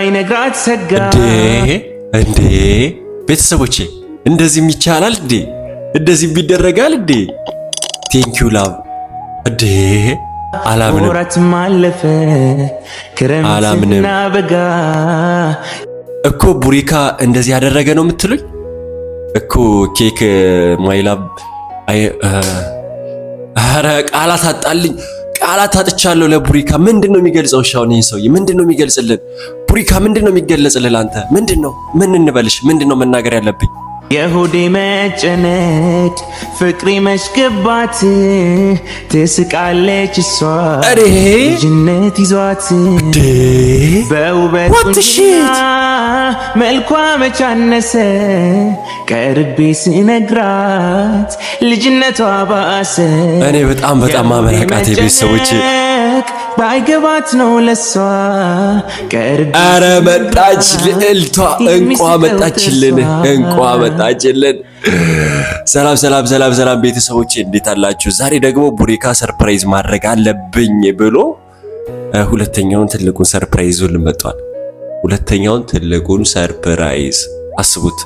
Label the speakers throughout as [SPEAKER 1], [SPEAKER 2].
[SPEAKER 1] እንዳይነግራት ሰጋ
[SPEAKER 2] እንዴ ቤተሰቦቼ እንደዚህ ይቻላል እንዴ? እንደዚህ ቢደረጋል እንዴ? ቴንኪው ላቭ እንዴ አላምንም።
[SPEAKER 1] ወራት ማለፈ ክረምትና በጋ
[SPEAKER 2] እኮ ቡሪካ እንደዚህ ያደረገ ነው የምትሉኝ እኮ ኬክ ማይላብ ኧረ ቃላት አጣልኝ። ቃላት አጥቻለሁ ለቡሪካ። ምንድነው የሚገልጸው? ሻውን ይሄን ሰውዬ ምንድነው የሚገልጽልን? ቡሪካ ምንድነው የሚገለጽልን? አንተ ምንድነው ምን እንበልሽ? ምንድነው መናገር ያለብኝ?
[SPEAKER 1] የሆዴ መጨነቅ ፍቅሬ መሽገባት ትስቃለች እሷ ልጅነት ይዟት በውበት መልኳ መቻነሰ ቀርቤ ስነግራት ልጅነቷ ባሰ።
[SPEAKER 2] እኔ በጣም ማመናቃቴ ቤተሰቦች
[SPEAKER 1] ባይገባት ነው ለሷ ቀርቤ።
[SPEAKER 2] አረ መጣች ልዕልቷ እንቋ መጣችልን፣ እንቋ መጣችልን። ሰላም ቤተሰቦቼ እንዴት አላችሁ? ዛሬ ደግሞ ቡሪካ ሰርፕራይዝ ማድረግ አለብኝ ብሎ ሁለተኛውን ትልቁን ሰርፕራይዝ ይዞልን መጥቷል። ሁለተኛውን ትልቁን ሰርፕራይዝ አስቡት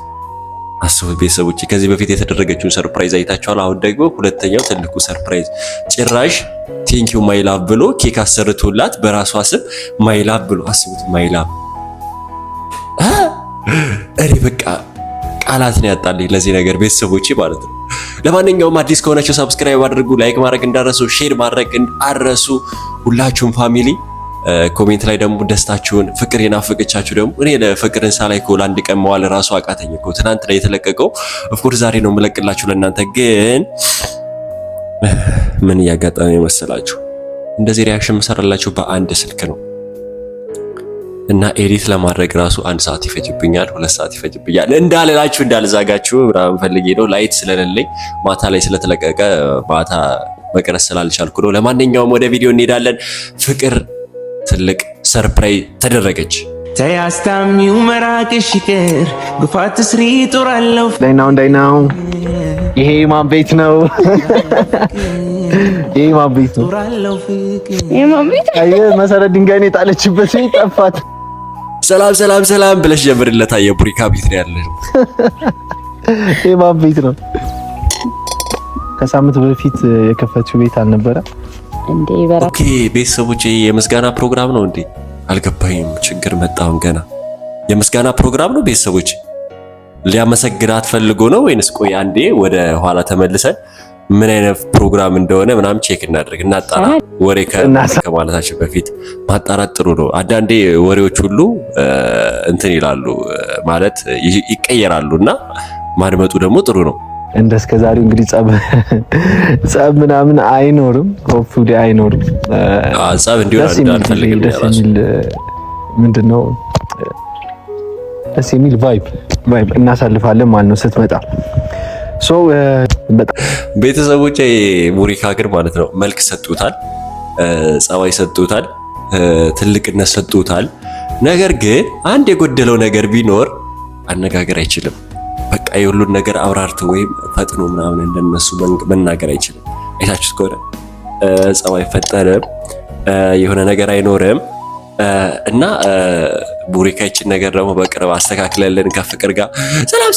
[SPEAKER 2] ቤተሰቦቼ። ከዚህ በፊት የተደረገችውን ሰርፕራይዝ አይታችኋል። አሁን ደግሞ ሁለተኛው ትልቁ ሰርፕራይዝ ጭራሽ ቴንኪው ማይላቭ ብሎ ኬክ አሰርቶላት በራሷ ስም ማይላቭ ብሎ አስቡት። ማይላቭ እኔ በቃ ቃላት ነው ያጣልኝ ለዚህ ነገር ቤተሰቦቼ ማለት ነው። ለማንኛውም አዲስ ከሆናችሁ ሰብስክራይብ አድርጉ፣ ላይክ ማድረግ እንዳረሱ፣ ሼር ማድረግ እንዳረሱ ሁላችሁም ፋሚሊ። ኮሜንት ላይ ደግሞ ደስታችሁን ፍቅር የናፈቀቻችሁ ደግሞ እኔ ለፍቅርን ሳላይ እኮ ለአንድ ቀን መዋል ራሱ አቃተኝ እኮ። ትናንት ላይ የተለቀቀው ኦፍኮርስ ዛሬ ነው የምለቅላችሁ ለእናንተ። ግን ምን እያጋጠመ መሰላችሁ? እንደዚህ ሪያክሽን መሰራላችሁ በአንድ ስልክ ነው እና ኤዲት ለማድረግ ራሱ 1 ሰዓት ይፈጅብኛል፣ 2 ሰዓት ይፈጅብኛል። እንዳልዛጋችሁ ምናምን ፈልጌ ነው። ላይት ስለሌለኝ ማታ ላይ ስለተለቀቀ ማታ መቅረስ ስላልቻልኩ ነው። ለማንኛውም ወደ ቪዲዮ እንሄዳለን። ፍቅር ትልቅ ሰርፕራይዝ ተደረገች።
[SPEAKER 1] ተያስታሚው መራቅሽ ይቅር ጉፋት ስሪ ጦራለው
[SPEAKER 3] ዳይናው ይሄ ማን ቤት ነው? ይሄ ማን ቤት ነው? አየ መሰረት ድንጋይን የጣለችበት ጠፋት።
[SPEAKER 2] ሰላም ብለሽ ጀምርለታ። የቡሪካ ቤት ነው ያለው።
[SPEAKER 3] ይሄ ማን ቤት ነው? ከሳምንት በፊት የከፈችው ቤት አልነበረ
[SPEAKER 4] እንዴ? ይበራ።
[SPEAKER 2] ኦኬ ቤተሰቦቼ የምስጋና ፕሮግራም ነው እንዴ? አልገባኝም። ችግር መጣውን ገና። የምስጋና ፕሮግራም ነው ቤተሰቦቼ? ሊያመሰግናት ፈልጎ ነው ወይንስ? ቆይ አንዴ ወደ ኋላ ተመልሰን ምን አይነት ፕሮግራም እንደሆነ ምናምን ቼክ እናድርግ፣ እናጣራ። ወሬ ከማለታችን በፊት ማጣራት ጥሩ ነው። አንዳንዴ ወሬዎች ሁሉ እንትን ይላሉ ማለት ይቀየራሉና ማድመጡ ደግሞ ጥሩ ነው።
[SPEAKER 3] እንደስከዛሬው እንግዲህ ጸብ ምናምን አይኖርም፣ ሆፕፉሊ አይኖርም።
[SPEAKER 2] ጸብ እንዲሆን አንፈልግም።
[SPEAKER 3] ምንድነው ደስ የሚል ቫይብ እናሳልፋለን ማለት ነው ስትመጣ።
[SPEAKER 2] ቤተሰቦቼ ቡሪካ ግን ማለት ነው መልክ ሰጡታል፣ ጸባይ ሰጡታል፣ ትልቅነት ሰጡታል። ነገር ግን አንድ የጎደለው ነገር ቢኖር አነጋገር አይችልም። በቃ የሁሉን ነገር አብራርቶ ወይም ፈጥኖ ምናምን እንደነሱ መናገር አይችልም። አይታችሁት ከሆነ ጸባይ ፈጠረም የሆነ ነገር አይኖርም። እና ቡሪካ ይችን ነገር ደግሞ በቅርብ አስተካክለልን ከፍቅር ጋር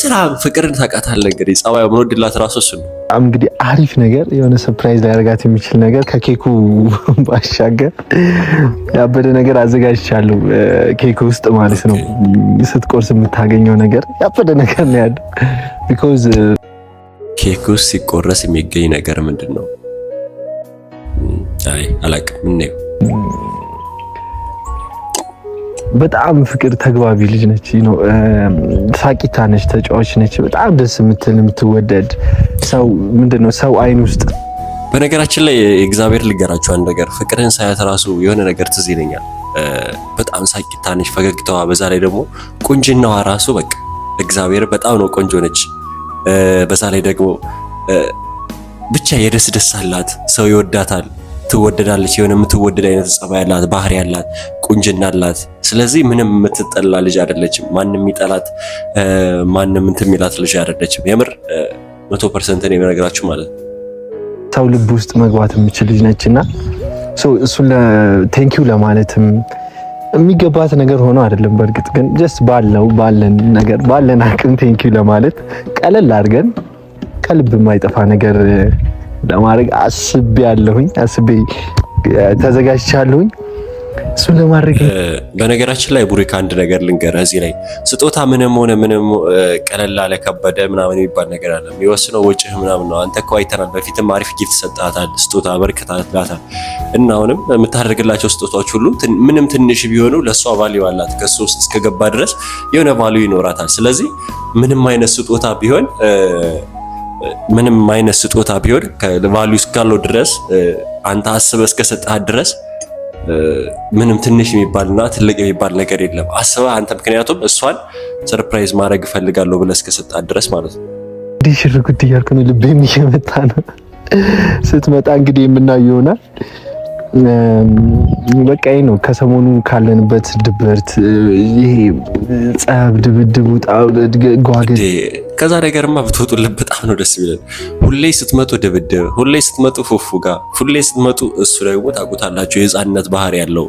[SPEAKER 2] ሰላም ፍቅርን ታውቃታለህ እንግዲህ ጸባዩ ምን ወድላት ራሱ እሱ ነው።
[SPEAKER 3] እንግዲህ አሪፍ ነገር የሆነ ሰርፕራይዝ ሊያደርጋት የሚችል ነገር ከኬኩ ባሻገር ያበደ ነገር አዘጋጅቻለሁ። ኬኩ ውስጥ ማለት ነው ስትቆርስ የምታገኘው ነገር ያበደ ነገር ነው ያለው። ቢኮዝ
[SPEAKER 2] ኬኩ ሲቆረስ የሚገኝ ነገር ምንድን ነው? አይ አላውቅም። ምን ነው
[SPEAKER 3] በጣም ፍቅር ተግባቢ ልጅ ነች ነው። ሳቂታ ነች፣ ተጫዋች ነች። በጣም ደስ የምትወደድ ሰው ምንድነው ሰው አይን ውስጥ።
[SPEAKER 2] በነገራችን ላይ እግዚአብሔር ልገራችሁ አንድ ነገር፣ ፍቅርን ሳያት ራሱ የሆነ ነገር ትዝ ይለኛል። በጣም ሳቂታ ነች፣ ፈገግታዋ፣ በዛ ላይ ደግሞ ቁንጅናዋ ራሱ በቃ እግዚአብሔር በጣም ነው ቆንጆ ነች። በዛ ላይ ደግሞ ብቻ የደስ አላት፣ ሰው ይወዳታል፣ ትወደዳለች። የሆነ የምትወደድ አይነት ጸባይ ያላት፣ ባህሪ ያላት፣ ቁንጅና አላት። ስለዚህ ምንም የምትጠላ ልጅ አይደለችም። ማንም የሚጠላት ማንም እንትን የሚላት ልጅ አይደለችም። የምር 100% ነው የምነግራችሁ ማለት ነው።
[SPEAKER 3] ሰው ልብ ውስጥ መግባት የምችል ልጅ ነችና እሱን ቴንኪው ለማለትም የሚገባት ነገር ሆኖ አይደለም። በእርግጥ ግን ጀስት ባለን ነገር ባለን አቅም ቴንኪው ለማለት ቀለል አድርገን ከልብ የማይጠፋ ነገር ለማድረግ አስቤ ተዘጋጅቻለሁኝ። እሱን ለማድረግ
[SPEAKER 2] በነገራችን ላይ ቡሪካ አንድ ነገር ልንገርህ፣ እዚህ ላይ ስጦታ ምንም ሆነ ምንም ቀለል አለ ከበደ ምናምን የሚባል ነገር አለ። የሚወስነው ወጪህ ምናምን ነው። አንተ እኮ አይተናል፣ በፊትም አሪፍ ጊፍት ሰጣታል፣ ስጦታ አበርክታታል እና አሁንም የምታደርግላቸው ስጦታዎች ሁሉ ምንም ትንሽ ቢሆኑ ለሷ ቫልዩ አላት። ከሱ ውስጥ እስከገባ ድረስ የሆነ ቫልዩ ይኖራታል። ስለዚህ ምንም አይነት ስጦታ ቢሆን ቫልዩ እስካለው ድረስ አንተ አስበህ እስከሰጠሃት ድረስ ምንም ትንሽ የሚባልና ትልቅ የሚባል ነገር የለም። አስበህ አንተ ምክንያቱም እሷን ሰርፕራይዝ ማድረግ እፈልጋለሁ ብለህ እስከሰጣት ድረስ ማለት ነው።
[SPEAKER 3] እንግዲህ ሽር ጉድ እያልኩ ነው፣ ልቤም እየመታ ነው። ስትመጣ እንግዲህ የምናየው ይሆናል። በቃ ይሄ ነው ከሰሞኑ ካለንበት ድብርት፣ ይሄ ጸብ፣ ድብድቡ፣ ጓገድ
[SPEAKER 2] ከዛ ነገርማ ብትወጡልን በጣም ነው ደስ የሚለን። ሁሌ ስትመጡ ድብድብ፣ ሁሌ ስትመጡ ፉፉ ጋር፣ ሁሌ ስትመጡ እሱ ደግሞ ታውቁታላችሁ የህፃንነት ባህሪ ያለው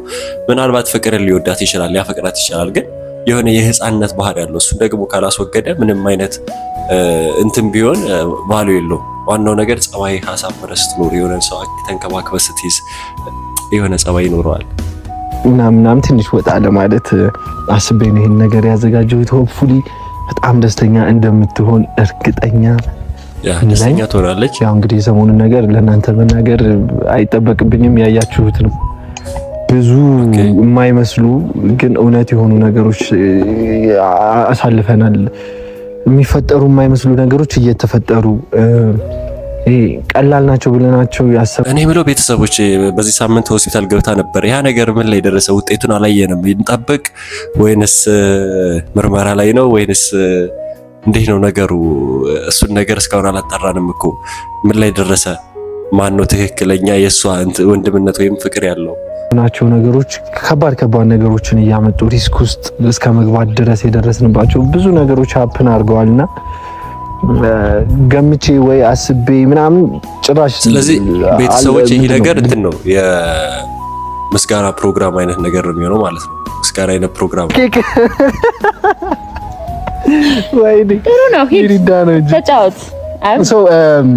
[SPEAKER 2] ምናልባት ፍቅርን ሊወዳት ይችላል፣ ሊያፈቅራት ይችላል፣ ግን የሆነ የህፃንነት ባህሪ ያለው እሱን ደግሞ ካላስወገደ ምንም አይነት እንትን ቢሆን ቫልዩ የለውም። ዋናው ነገር ጸባይ ሀሳብ መረስት ኖር የሆነ ሰው ተንከባክበህ ስትይዝ የሆነ ጸባይ ይኖረዋል።
[SPEAKER 3] ምናምን ትንሽ ወጣ ለማለት አስቤ ነው ይሄን ነገር ያዘጋጀሁት። ሆፕፉሊ በጣም ደስተኛ እንደምትሆን እርግጠኛ
[SPEAKER 2] ትሆናለች።
[SPEAKER 3] ያው እንግዲህ የሰሞኑን ነገር ለእናንተ መናገር አይጠበቅብኝም፣ ያያችሁት ነው። ብዙ የማይመስሉ ግን እውነት የሆኑ ነገሮች አሳልፈናል። የሚፈጠሩ የማይመስሉ ነገሮች እየተፈጠሩ ቀላል ናቸው ብለናቸው ያሰብነው።
[SPEAKER 2] እኔ የምለው ቤተሰቦች በዚህ ሳምንት ሆስፒታል ገብታ ነበር። ያ ነገር ምን ላይ ደረሰ? ውጤቱን አላየንም። እንጠብቅ ወይንስ ምርመራ ላይ ነው ወይንስ እንዴት ነው ነገሩ? እሱን ነገር እስካሁን አላጣራንም እኮ። ምን ላይ ደረሰ? ማን ነው ትክክለኛ የእሷ ወንድምነት ወይም ፍቅር ያለው
[SPEAKER 3] ናቸው? ነገሮች ከባድ ነገሮችን እያመጡ ሪስክ ውስጥ እስከ መግባት ድረስ የደረስንባቸው ብዙ ነገሮች ሀፕን አድርገዋልና ገምቼ ወይ አስቤ ምናምን ጭራሽ። ስለዚህ
[SPEAKER 2] ቤተሰቦች ይሄ ነገር እንትን ነው የምስጋና ፕሮግራም አይነት ነገር ነው የሚሆነው ማለት ነው። ምስጋና አይነት ፕሮግራም
[SPEAKER 3] ወይኔ
[SPEAKER 4] ሂድ ተጫወት።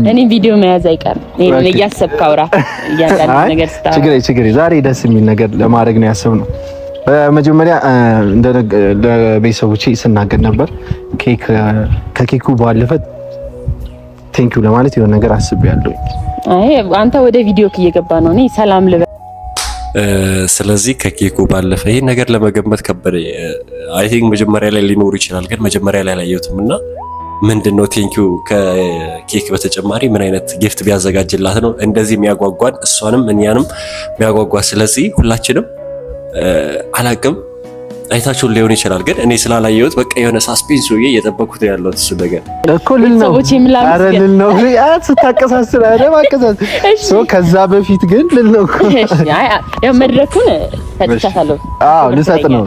[SPEAKER 4] እኔ ቪዲዮ መያዝ አይቀርም። እኔ እያሰብክ አውራ እያንዳንዱ ነገር ስታወራ
[SPEAKER 3] ችግር ዛሬ ደስ የሚል ነገር ለማድረግ ነው ያሰብነው። በመጀመሪያ ለቤተሰቦቼ ስናገር ነበር ከኬኩ ባለፈ ቴንኪው ለማለት የሆነ ነገር አስቤያለሁ።
[SPEAKER 4] አንተ ወደ ቪዲዮ እየገባ ነው። እኔ ሰላም ልበል።
[SPEAKER 2] ስለዚህ ከኬኩ ባለፈ ይሄን ነገር ለመገመት ከበደ። አይ ቲንክ መጀመሪያ ላይ ሊኖር ይችላል፣ ግን መጀመሪያ ላይ አላየሁትም እና ምንድነው ቴንኪው ከኬክ በተጨማሪ ምን አይነት ጊፍት ቢያዘጋጅላት ነው እንደዚህ የሚያጓጓን እሷንም እኛንም የሚያጓጓ? ስለዚህ ሁላችንም አላቅም አይታችሁን ሊሆን ይችላል፣ ግን እኔ ስላላየሁት በቃ የሆነ ሳስፔንስ ሆዬ እየጠበኩት ያለው እሱ ነገር
[SPEAKER 3] እኮ ልል ነው ስታቀሳስል ከዛ በፊት ግን ልል ነው
[SPEAKER 4] ያው መድረኩን ፈትቻለሁ።
[SPEAKER 3] ልሰጥ ነው።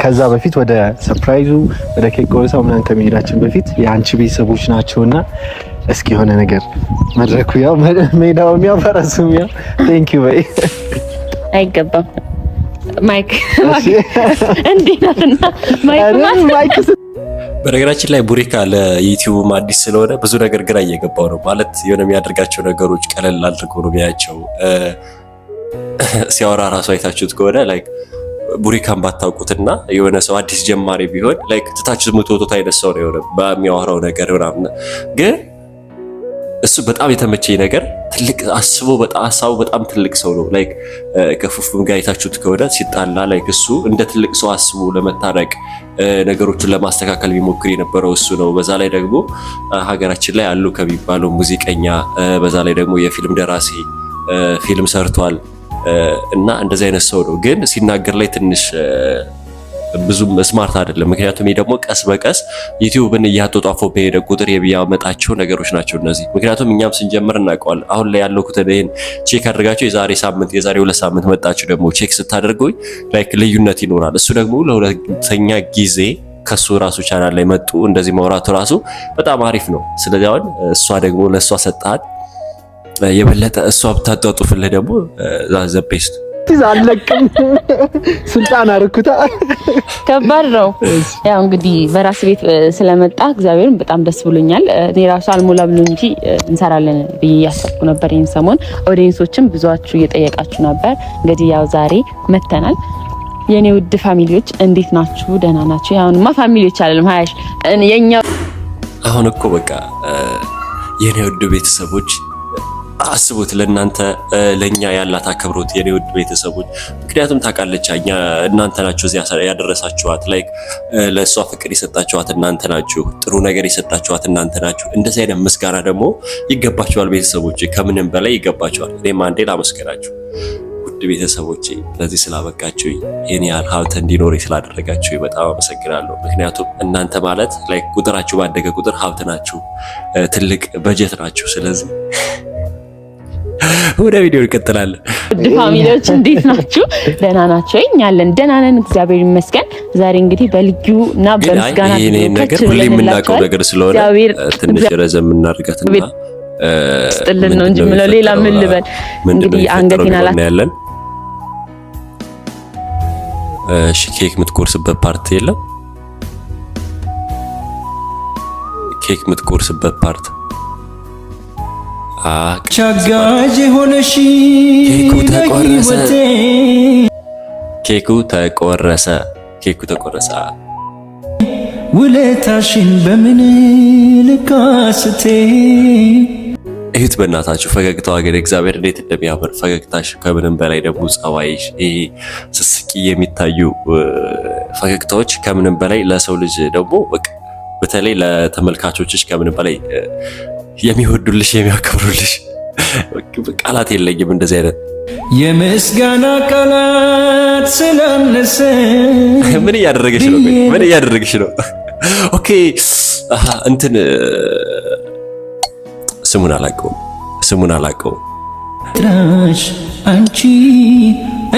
[SPEAKER 3] ከዛ በፊት ወደ ሰርፕራይዙ ወደ ኬክ ቆርሳው ምናምን ከመሄዳችን በፊት የአንቺ ቤተሰቦች ናቸውና እስኪ የሆነ ነገር መድረኩ ያው ሜዳውም ያው ፈረሱም ያው ቴንኪው በይ።
[SPEAKER 4] አይገባም ማይክ እንዴናትና ማይክ
[SPEAKER 2] በነገራችን ላይ ቡሪካ ለዩቲዩብ አዲስ ስለሆነ ብዙ ነገር ግራ እየገባው ነው። ማለት የሆነ የሚያደርጋቸው ነገሮች ቀለል አድርጎ ነው የሚያቸው። ሲያወራ ራሱ አይታችሁት ከሆነ ላይክ ቡሪካን ባታውቁትና የሆነ ሰው አዲስ ጀማሪ ቢሆን ላይክ ትታችሁ የምትወጡት አይነት ሰው ነው የሆነ በሚያወራው ነገር ምናምን። ግን እሱ በጣም የተመቸኝ ነገር ትልቅ ሀሳቡ በጣም ትልቅ ሰው ነው። ላይክ ከፉፉም ጋር አይታችሁት ከሆነ ሲጣላ ላይክ እሱ እንደ ትልቅ ሰው አስቦ ለመታረቅ ነገሮችን ለማስተካከል ቢሞክር የነበረው እሱ ነው። በዛ ላይ ደግሞ ሀገራችን ላይ አሉ ከሚባለው ሙዚቀኛ፣ በዛ ላይ ደግሞ የፊልም ደራሲ ፊልም ሰርቷል እና እንደዚህ አይነት ሰው ነው። ግን ሲናገር ላይ ትንሽ ብዙም ስማርት አይደለም። ምክንያቱም ይሄ ደግሞ ቀስ በቀስ ዩቲዩብን እያጧጧፈው በሄደ ቁጥር የሚያመጣቸው ነገሮች ናቸው እነዚህ። ምክንያቱም እኛም ስንጀምር እናውቀዋለን። አሁን ላይ ያለው ይሄን ቼክ አድርጋችሁ የዛሬ 2 ሳምንት መጣችሁ ደግሞ ቼክ ስታደርጉኝ ላይክ ልዩነት ይኖራል። እሱ ደግሞ ለሁለተኛ ጊዜ ከሱ ራሱ ቻናል ላይ መጡ እንደዚህ ማውራቱ ራሱ በጣም አሪፍ ነው። ስለዚህ አሁን እሷ ደግሞ ለእሷ ሰጣት የበለጠ እሷ ብታጧጡፍልህ ደግሞ ዘ ቤስት
[SPEAKER 3] ብትይዝ አለቅም። ስልጣን አርኩታ
[SPEAKER 4] ከባድ ነው። ያው እንግዲህ በራስ ቤት ስለመጣ እግዚአብሔርን በጣም ደስ ብሎኛል። እኔ ራሱ አልሞላ ብሎ እንጂ እንሰራለን ብዬ ያሰብኩ ነበር። ይሄን ሰሞን ኦዲየንሶችም ብዙዋችሁ እየጠየቃችሁ ነበር። እንግዲህ ያው ዛሬ መተናል። የኔ ውድ ፋሚሊዎች እንዴት ናችሁ? ደህና ናችሁ? ያውንማ ፋሚሊዎች አይደለም ሃያሽ የኛ
[SPEAKER 2] አሁን እኮ በቃ የኔ ውድ ቤተሰቦች አስቡት፣ ለእናንተ ለኛ ያላት አክብሮት የኔ ውድ ቤተሰቦች። ምክንያቱም ታውቃለች እናንተ ናችሁ እዚያ ያደረሳችኋት፣ ላይክ ለእሷ ፍቅር የሰጣችኋት እናንተ ናችሁ፣ ጥሩ ነገር የሰጣችኋት እናንተ ናችሁ። እንደዚህ አይነት ምስጋና ደግሞ ይገባችኋል ቤተሰቦች፣ ከምንም በላይ ይገባችኋል። እኔም አንዴ ላመስገናችሁ ውድ ቤተሰቦቼ፣ ለዚህ ስላበቃችሁ የኔ ያህል ሀብት እንዲኖር ስላደረጋችሁ በጣም አመሰግናለሁ። ምክንያቱም እናንተ ማለት ላይክ ቁጥራችሁ ባደገ ቁጥር ሀብት ናችሁ፣ ትልቅ በጀት ናችሁ። ስለዚህ ወደ ቪዲዮ እንቀጥላለን።
[SPEAKER 4] ውድ ፋሚሊዎች እንዴት ናችሁ? ደህና ናችሁ? እኛ አለን ደህና ነን፣ እግዚአብሔር ይመስገን። ዛሬ እንግዲህ በልዩና በምስጋና
[SPEAKER 2] ነገር ሁሌ የምናውቀው ነገር ስለሆነ ትንሽ ረዘም እናድርጋትና
[SPEAKER 4] ስጥልን ነው እንጂ ምለው ሌላ ምን ልበል። እንግዲህ አንገቴን
[SPEAKER 2] ያለን እሺ፣ ኬክ የምትቆርስበት ፓርት የለም። ኬክ የምትቆርስበት ፓርት
[SPEAKER 1] ቻጋጅ ሆነሽ
[SPEAKER 2] ኬኩ ተቆረሰ።
[SPEAKER 1] ውለታሽን በምን ልካስቴ
[SPEAKER 2] እህት በእናታችሁ ፈገግታዋ ግን እግዚአብሔር እንዴት እንደሚያምር ፈገግታሽ፣ ከምንም በላይ ደግሞ ጸባይሽ፣ ይሄ ስስቂ የሚታዩ ፈገግታዎች ከምንም በላይ ለሰው ልጅ ደግሞ በተለይ ለተመልካቾችሽ ከምንም በላይ የሚወዱልሽ የሚያከብሩልሽ ቃላት የለኝም። እንደዚህ አይነት
[SPEAKER 1] የምስጋና ቃላት ስላነሰ
[SPEAKER 2] ምን እያደረግሽ ነው? ኦኬ እንትን ስሙን አላውቀውም።
[SPEAKER 1] ትራሽ አንቺ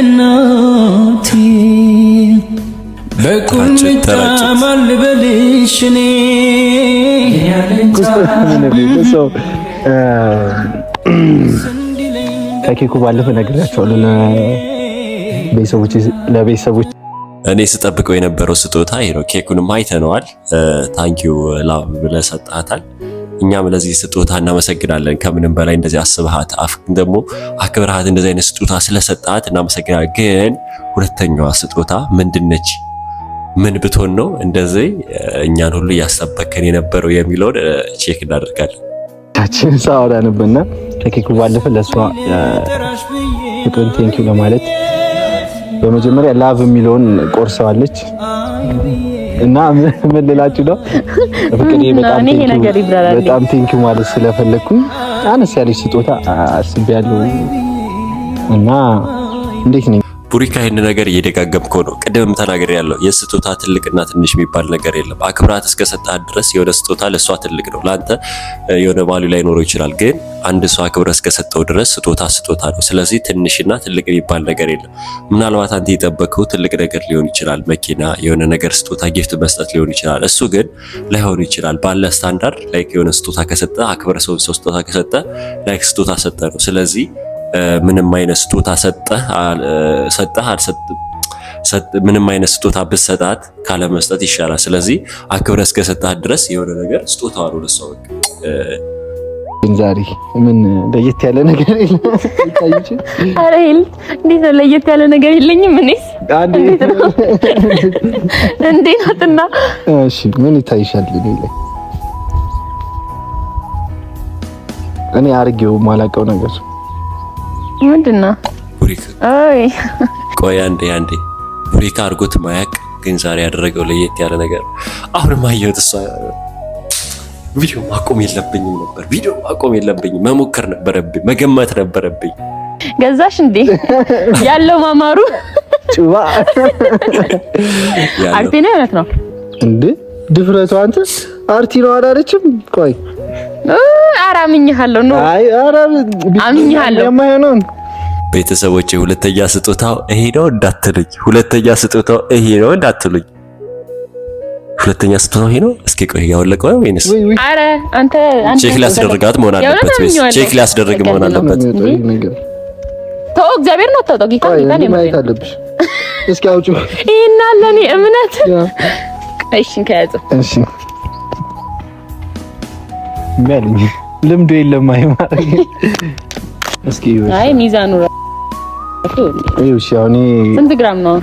[SPEAKER 1] እናቴ በቁምጣ ማልበልሽ እኔ
[SPEAKER 3] ከኬኩ ባለፈ ነግራቸዋለሁ ለቤተሰቦች
[SPEAKER 2] እኔ ስጠብቀው የነበረው ስጦታ ይሄ ነው። ኬኩንም አይተነዋል። ታንኪዩ ላቭ ብለህ ሰጣታል። እኛም ለዚህ ስጦታ እናመሰግናለን። ከምንም በላይ እንደዚህ አስበሃት ደግሞ አክብረሃት እንደዚህ አይነት ስጦታ ስለሰጣት እናመሰግናለን። ግን ሁለተኛዋ ስጦታ ምንድነች? ምን ብትሆን ነው እንደዚህ እኛን ሁሉ እያስጠበከን የነበረው የሚለውን ቼክ እናደርጋለን።
[SPEAKER 3] ታችን ሳውራ ነበርና ከኬኩ ባለፈ ለሷ ፍቅርን ቴንኪው ለማለት በመጀመሪያ ላቭ የሚለውን ቆርሰዋለች እና ምን ልላችሁ ነው ፍቅሬ በጣም ቴንኪው ማለት ስለፈለኩኝ አነስ ያለች ስጦታ አስቤያለሁ። እና እንዴት ነው
[SPEAKER 2] ቡሪካ ይህን ነገር እየደጋገምከው ነው። ቅድምም ተናግሬያለሁ። የስጦታ ትልቅና ትንሽ የሚባል ነገር የለም። አክብራት እስከሰጣት ድረስ የሆነ ስጦታ ለሷ ትልቅ ነው። ለአንተ የሆነ ቫልዩ ላይ ኖረው ይችላል። ግን አንድ ሰው አክብረት እስከሰጠው ድረስ ስጦታ ነው። ስለዚህ ትንሽና ትልቅ የሚባል ነገር የለም። ምናልባት አንተ የጠበቀው ትልቅ ነገር ሊሆን ይችላል። መኪና፣ የሆነ ነገር ስጦታ ጊፍት መስጠት ሊሆን ይችላል። እሱ ግን ላይሆን ይችላል። ባለ ስታንዳርድ ላይክ የሆነ ስጦታ ከሰጠ አክብረ ሰው ስጦታ ከሰጠ ላይክ ስጦታ ሰጠ ነው። ስለዚህ ምንም አይነት ስጦታ ሰጠህ ምንም አይነት ስጦታ ብትሰጣት ካለ መስጠት ይሻላል። ስለዚህ አክብረህ እስከሰጣት ድረስ የሆነ ነገር ስጦታው ነው ለሷ።
[SPEAKER 3] ዛሬ ምን ለየት ያለ ነገር የለም።
[SPEAKER 4] አረ እንዴት ነው ለየት ያለ ነገር የለኝም። እኔስ እንዴት ናትና?
[SPEAKER 3] እሺ ምን ይታይሻል? እኔ አርጌው ማላውቀው ነገር
[SPEAKER 4] ምንድነው?
[SPEAKER 2] ቡሪካ ቆይ አንዴ ቡሪካ አርጎት ማያቅ ግን ዛሬ ያደረገው ለየት ያለ ነገር አሁንም አየሁት። እሷ ቪዲዮ ማቆም የለብኝም መሞከር ነበረብኝ፣ መገመት ነበረብኝ።
[SPEAKER 4] ገዛሽ እንዴ ያለው ማማሩ
[SPEAKER 3] ጩባ
[SPEAKER 4] አርቲ ነው ማለት ነው
[SPEAKER 3] እንዴ? ድፍረቱ አንተ አርቲ ነው አላለችም? ቆይ
[SPEAKER 4] አራምኝሃለሁ ነው።
[SPEAKER 3] አይ
[SPEAKER 4] አምኝሃለሁ
[SPEAKER 3] የማይሆነው
[SPEAKER 2] ቤተሰቦቼ ሁለተኛ ስጦታው ይሄ ነው እንዳትሉኝ። ሁለተኛ ስጦታው ይሄ ነው። እስኪ ቆይ ያወለቀው ወይንስ?
[SPEAKER 4] አረ አንተ
[SPEAKER 2] ቼክ ሊያስደርጋት መሆን አለበት። ቼክ ሊያስደርግ መሆን አለበት።
[SPEAKER 4] ተው እግዚአብሔር ነው አታውጣው ጌታ ጌታን
[SPEAKER 3] ማየት አለብሽ። እስኪ አውጪ
[SPEAKER 4] ይሄና ለኔ እምነት እሺ ከያዘ
[SPEAKER 3] እሺ መልኝ ልምዱ የለም አይማረኝ እስኪ
[SPEAKER 4] አይ ሚዛኑ
[SPEAKER 3] እሺ አሁን
[SPEAKER 4] ስንት ግራም ነው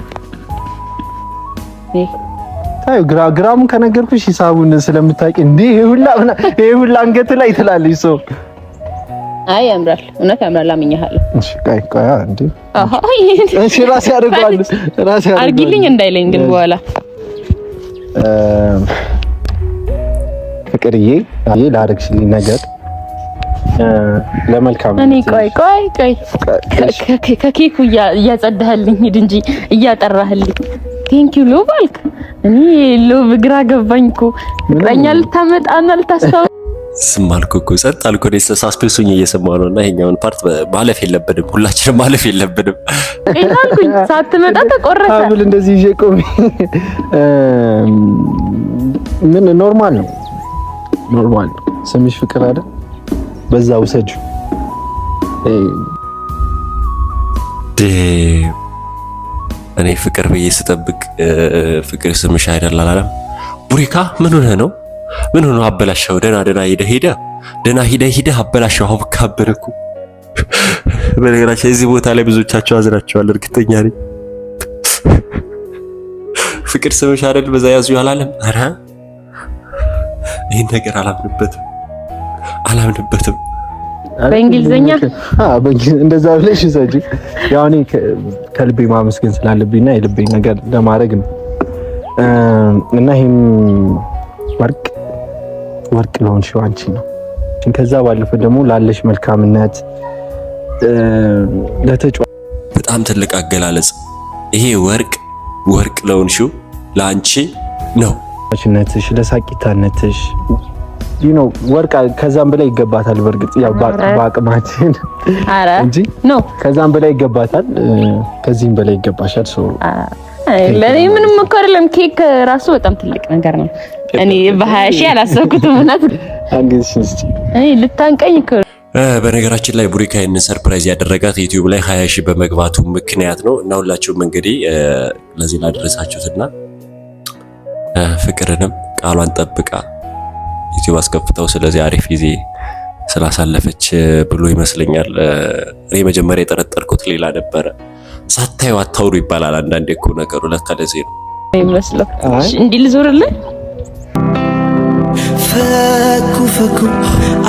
[SPEAKER 3] ታዩ ግራሙን ከነገርኩሽ ሂሳቡን ስለምታውቂ እንዴ ይሄ ሁላ አንገት ላይ ትላለሽ ሰው
[SPEAKER 4] አይ ያምራል እውነት ያምራል አምኛለሁ
[SPEAKER 3] እሺ ቆይ እንዴ እሺ ራስ ያደርጋል
[SPEAKER 4] አርጊልኝ እንዳይለኝ ግን በኋላ
[SPEAKER 3] ፍቅርዬ ላደርግሽልኝ ነገር ለመልካም
[SPEAKER 4] እኔ ቆይ ከኬኩ እያጸዳህልኝ ሂድ እንጂ እያጠራህልኝ ቴንክ ዩ ሎቭ አልክ እኔ ሎቭ ግራ ገባኝ እኮ ፍቅረኛ ልታመጣና ልታስተው
[SPEAKER 2] ስም አልኩ እኮ ጸጥ አልኩ ሳስፔንሱኝ እየሰማሁ ነውና ይሄኛውን ፓርት ማለፍ የለብንም ሁላችንም ማለፍ የለብንም
[SPEAKER 4] ይላልኩኝ ሳትመጣ ተቆረጠ
[SPEAKER 3] አብል እንደዚህ ይዤ ቆሜ ምን ኖርማል ነው ስምሽ ፍቅር አይደል በዛ ውሰጁ
[SPEAKER 2] እኔ ፍቅር ብዬ ስጠብቅ ፍቅር ስምሽ አይደል አላለም ቡሪካ ምን ሆነ አበላሻው ደና ሄደ አበላሻው አብካበረኩ በነገራችን እዚህ ቦታ ላይ ብዙዎቻቸው አዝናቸዋል እርግጠኛ ነኝ ፍቅር ስምሽ አይደል በዛ ያዙ አላለም አረ ይሄን ነገር አላምንበትም
[SPEAKER 4] በእንግሊዘኛ
[SPEAKER 3] እንደዛ ብለሽ ሰጂ ያው እኔ ከልቤ ማመስገን ስላለብኝና የልቤን ነገር ለማድረግ ነው እና ይሄም ወርቅ ለሆንሽው አንቺ ነው ከዛ ባለፈ ደግሞ ላለሽ መልካምነት
[SPEAKER 2] በጣም ትልቅ አገላለጽ ይሄ ወርቅ ለሆንሽው ለአንቺ ነው
[SPEAKER 3] ማሽነትሽ ለሳቂታነትሽ ወርቅ ከዛም በላይ ይገባታል በርግጥ ያው በአቅማችን እንጂ
[SPEAKER 4] ነው
[SPEAKER 3] ከዛም በላይ ይገባታል ከዚህም በላይ ይገባሻል
[SPEAKER 4] ለኔ ምንም እኮ አይደለም ኬክ ራሱ በጣም ትልቅ ነገር ነው እኔ በ20 ሺህ አላሰብኩትም እናት እኔ ልታንቀኝ እኮ
[SPEAKER 2] በነገራችን ላይ ቡሪካ ይህንን ሰርፕራይዝ ያደረጋት ዩቲዩብ ላይ 20 ሺህ በመግባቱ ምክንያት ነው እና ሁላችሁም እንግዲህ ለዚህ ላደረሳችሁትና ፍቅርንም ቃሏን ጠብቃ ዩቲዩብ አስከፍተው ስለዚህ አሪፍ ጊዜ ስላሳለፈች ብሎ ይመስለኛል እኔ መጀመሪያ የጠረጠርኩት ሌላ ነበረ ሳታዩ አታውሩ ይባላል አንዳንዴ እኮ ነገሩ ለካ ለዚህ ነው
[SPEAKER 4] ይመስለው እንዲህ ልዞርልህ
[SPEAKER 1] ፈኩ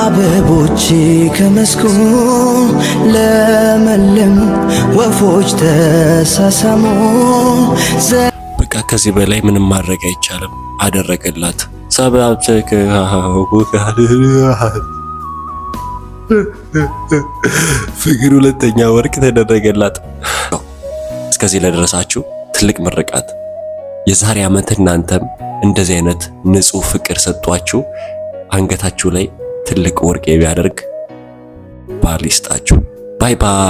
[SPEAKER 1] አበቦች ከመስኩ ለመለም ወፎች ተሳሳሙ
[SPEAKER 2] በቃ ከዚህ በላይ ምንም ማድረግ አይቻልም አደረገላት ፍቅር ሁለተኛ ወርቅ ተደረገላት እስከዚህ ለደረሳችሁ ትልቅ ምርቃት የዛሬ ዓመት እናንተም እንደዚህ አይነት ንጹህ ፍቅር ሰጧችሁ አንገታችሁ ላይ ትልቅ ወርቅ የሚያደርግ ባል ይስጣችሁ ባይ ባይ